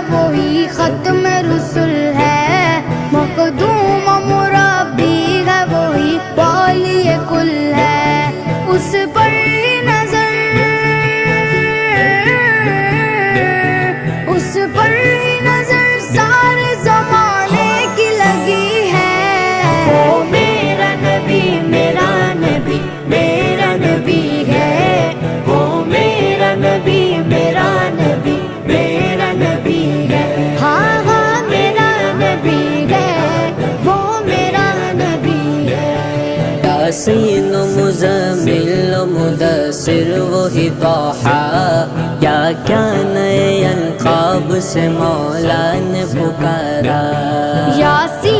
وہی ختم رسل ہے، مخدوم مربی ہے وہی والی کل ہے، اس پر نظر، اس پر نظر سارے زمانے کی لگی ہے، وہ میرا نبی میرا نبی میرا نبی ہے، وہ میرا نبی میرا نبی میرا نبی ہے، ہاں ہاں میرا نبی ہے، وہ میرا نبی ہے۔ یاسین و مزمل و مدثر وہی طٰہٰ، کیا کیا نئے القاب سے مولا نے پکارا، یاسین